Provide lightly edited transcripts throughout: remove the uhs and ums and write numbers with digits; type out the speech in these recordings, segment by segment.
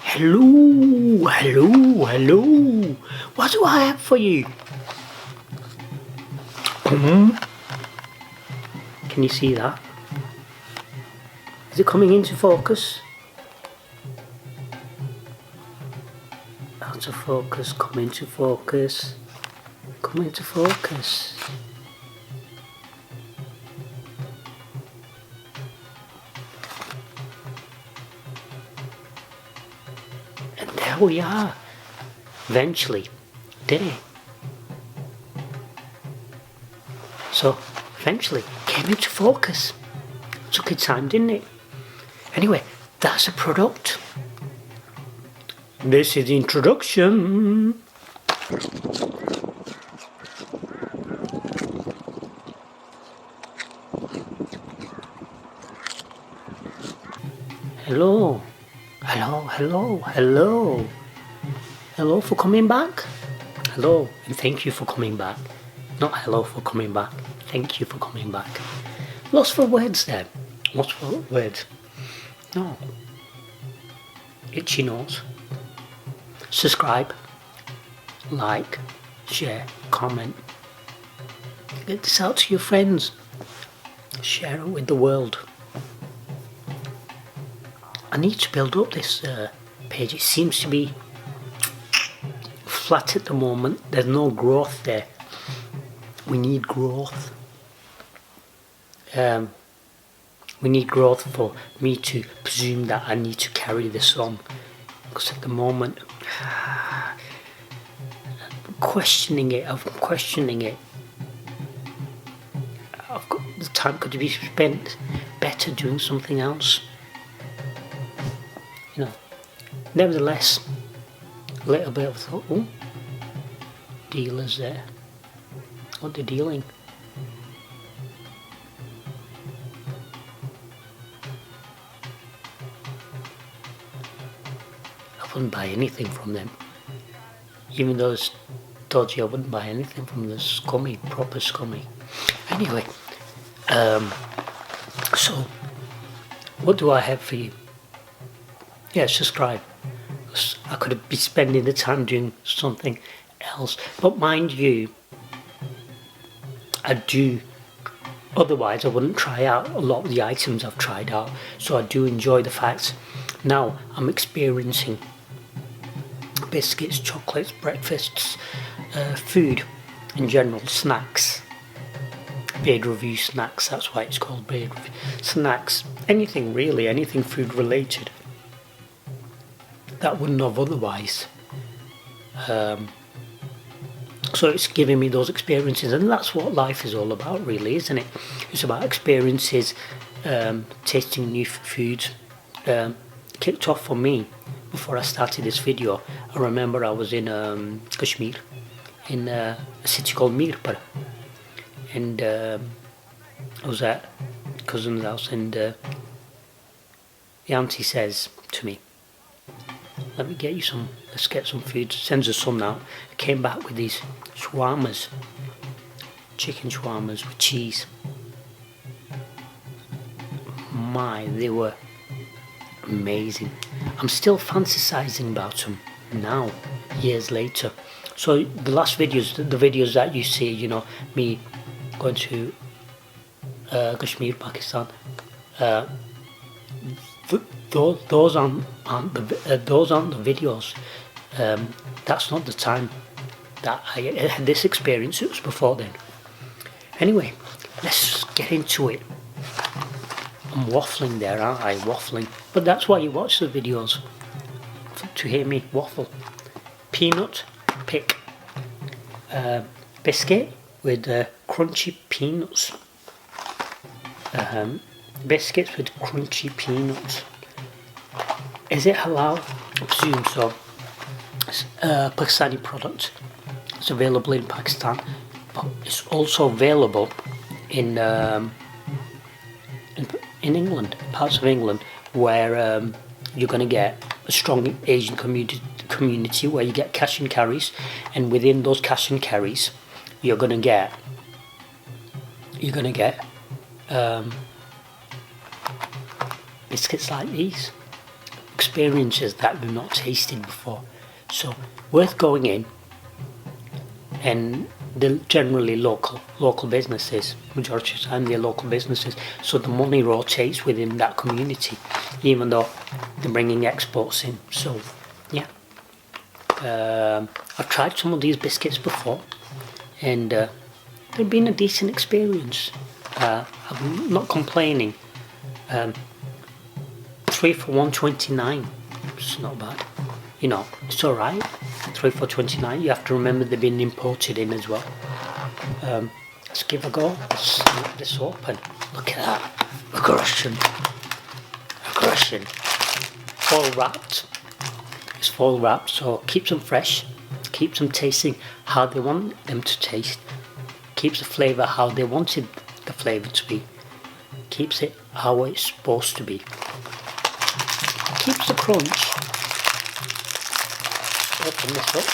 Hello, hello, hello. What do I have for you? Can you see that? Is it coming into focus? Out of focus, come into focus. Come into focus. And there we are. Eventually, day. So, eventually, came into focus. Took its time, didn't it? Anyway, that's a product. This is the introduction. Hello. Hello, hello, hello. Hello for coming back. Hello, and thank you for coming back. Not hello for coming back. Thank you for coming back. Lost for words there. Lost for words. No. Itchy nose. Subscribe. Like. Share. Comment. Get this out to your friends. Share it with the world. I need to build up this page. It seems to be flat at the moment. There's no growth there. We need growth. We need growth for me to presume that I need to carry this on, because at the moment I'm questioning it. I've got the time could be spent better doing something else. You know. Nevertheless, a little bit of thought. Oh, dealers there. What they're dealing. I wouldn't buy anything from them. Even though it's dodgy, I wouldn't buy anything from them. Scummy, proper scummy. Anyway, so what do I have for you? Yeah, subscribe. I could be spending the time doing something else, but mind you, I do. Otherwise, I wouldn't try out a lot of the items I've tried out. So I do enjoy the fact now I'm experiencing biscuits, chocolates, breakfasts, food in general, snacks, beard review snacks. That's why it's called beard review snacks. Anything really, anything food related that wouldn't have otherwise. So it's giving me those experiences, and that's what life is all about, really, isn't it? It's about experiences, tasting new foods. Kicked off for me before I started this video. I remember I was in Kashmir, in a city called Mirpur, and I was at cousin's house, and the auntie says to me, "Let me get you some, let's get some food." Sends her son out. I came back with these shawarmas, chicken shawarmas with cheese. My, they were amazing. I'm still fantasizing about them now, years later. So the last videos, the videos that you see, you know, me going to Kashmir, Pakistan, those aren't the videos. That's not the time that I had this experience. It was before then. Anyway, let's get into it. I'm waffling there, aren't I? Waffling. But that's why you watch the videos, to hear me waffle. Peanut pick. Biscuit with crunchy peanuts. Biscuits with crunchy peanuts. Is it halal? I presume so. It's a Pakistani product. It's available in Pakistan, but it's also available in England, parts of England, where you're going to get a strong Asian community where you get cash and carries, and within those cash and carries, you're going to get biscuits like these. experiences that we've not tasted before. So worth going in, and they're generally local businesses. Majority of the time they're local businesses, so the money rotates within that community, even though they're bringing exports in. So yeah, I've tried some of these biscuits before, and they've been a decent experience. I'm not complaining. 3 for $1.29. It's not bad. You know, it's alright. 3 for $1.29. You have to remember they've been imported in as well. Let's give a go. Let's snap this open. Look at that. Aggression. Foil wrapped. It's foil wrapped, so keeps them fresh. Keeps them tasting how they want them to taste. Keeps the flavour how they wanted the flavour to be. Keeps it how it's supposed to be. Keeps the crunch. Open this up.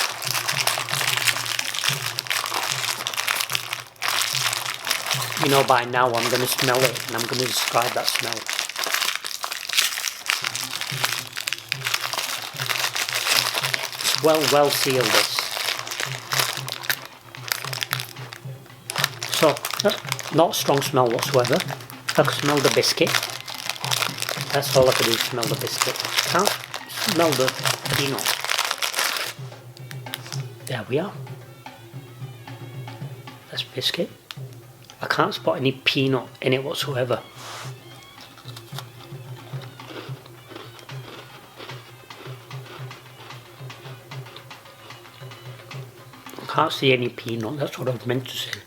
You know, by now I'm going to smell it, and I'm going to describe that smell. It's well sealed, this. So, not a strong smell whatsoever. I can smell the biscuit. That's all I can do, smell the biscuit. Can't smell the peanut. There we are. That's biscuit. I can't spot any peanut in it whatsoever. I can't see any peanut, that's what I was meant to say.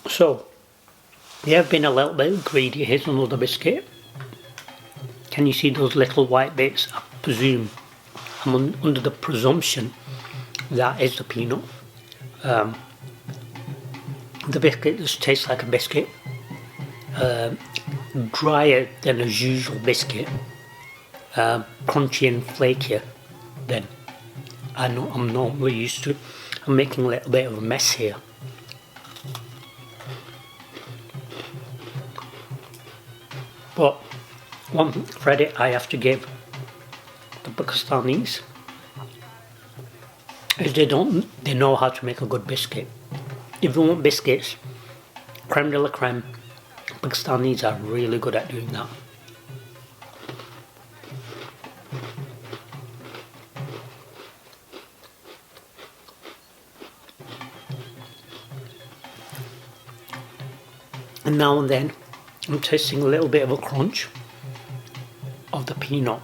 So, they have been a little bit greedy. Here's another biscuit. Can you see those little white bits? I presume, I'm under the presumption that is the peanut. The biscuit just tastes like a biscuit. Drier than a usual biscuit. Crunchy and flakier than I'm normally used to. I'm making a little bit of a mess here. But one credit I have to give the Pakistanis is they know how to make a good biscuit. If you want biscuits, creme de la creme, Pakistanis are really good at doing that. And now and then I'm tasting a little bit of a crunch of the peanut,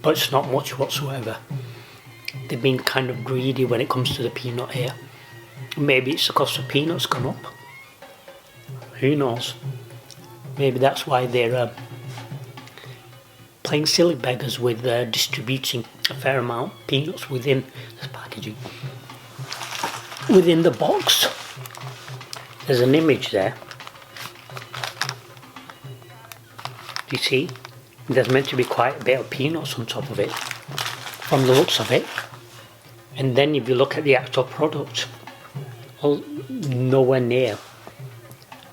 but it's not much whatsoever. They've been kind of greedy when it comes to the peanut here. Maybe it's because the peanut's gone up. Who knows? Maybe that's why they're playing silly beggars with distributing a fair amount of peanuts within the packaging. Within the box, there's an image there. You see, there's meant to be quite a bit of peanuts on top of it, from the looks of it. And then if you look at the actual product, well, nowhere near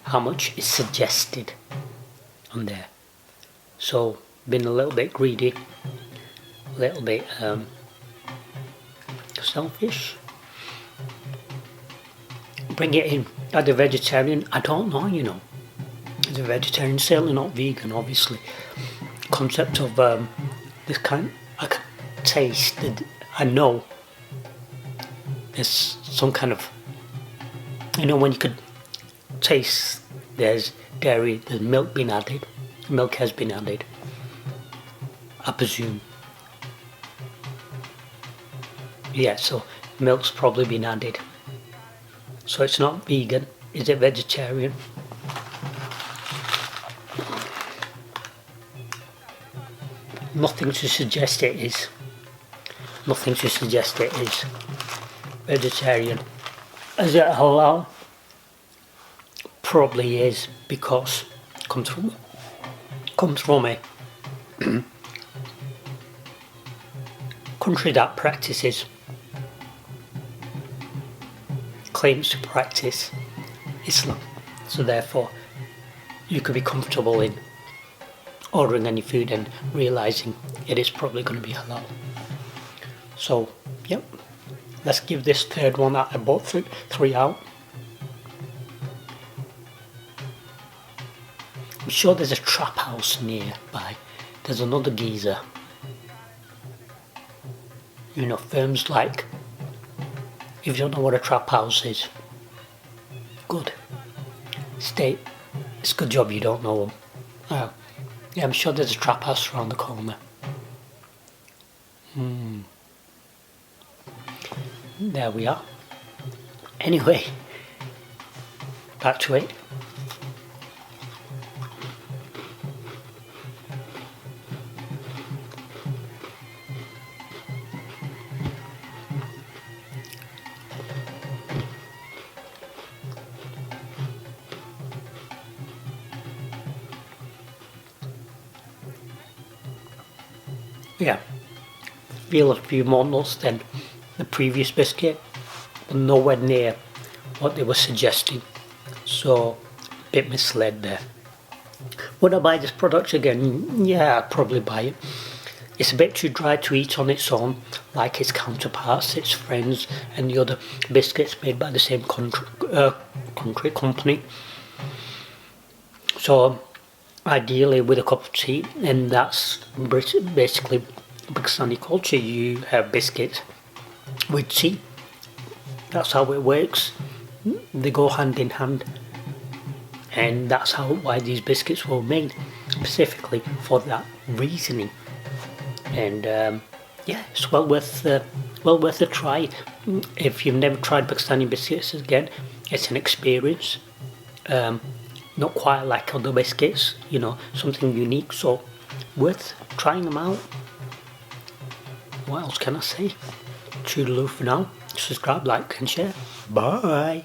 how much is suggested on there. So, been a little bit greedy, a little bit selfish. Bring it in. As a vegetarian, I don't know, you know. As a vegetarian, certainly not vegan, obviously. Concept of this kind, I can taste that. I know there's some kind of, you know, when you could taste there's dairy, there's milk being added. Milk has been added, I presume. Yeah, so milk's probably been added. So it's not vegan. Is it vegetarian? Nothing to suggest it is. Nothing to suggest it is vegetarian. Is it halal? Probably is, because it comes from a country that practices, claims to practice Islam, so therefore you could be comfortable in ordering any food and realizing it is probably going to be halal. So yep, let's give this third one that I bought 3 out. I'm sure there's a trap house nearby. There's another geezer. You know, firms like, if you don't know what a trap house is, good. It's a good job you don't know them. Yeah, I'm sure there's a trap house around the corner. There we are. Anyway, back to it. Yeah, feel a few more nuts than the previous biscuit, but nowhere near what they were suggesting, so a bit misled there. Would I buy this product again? Yeah, I'd probably buy it. It's a bit too dry to eat on its own, like its counterparts, its friends, and the other biscuits made by the same company. So ideally with a cup of tea, and that's basically Pakistani culture. You have biscuits with tea. That's how it works. They go hand in hand, and that's why these biscuits were made, specifically for that reasoning. And yeah, it's well worth a try. If you've never tried Pakistani biscuits, again, it's an experience. Not quite like other biscuits, you know, something unique, so worth trying them out. What else can I say? Toodaloo for now. Subscribe, like and share. Bye.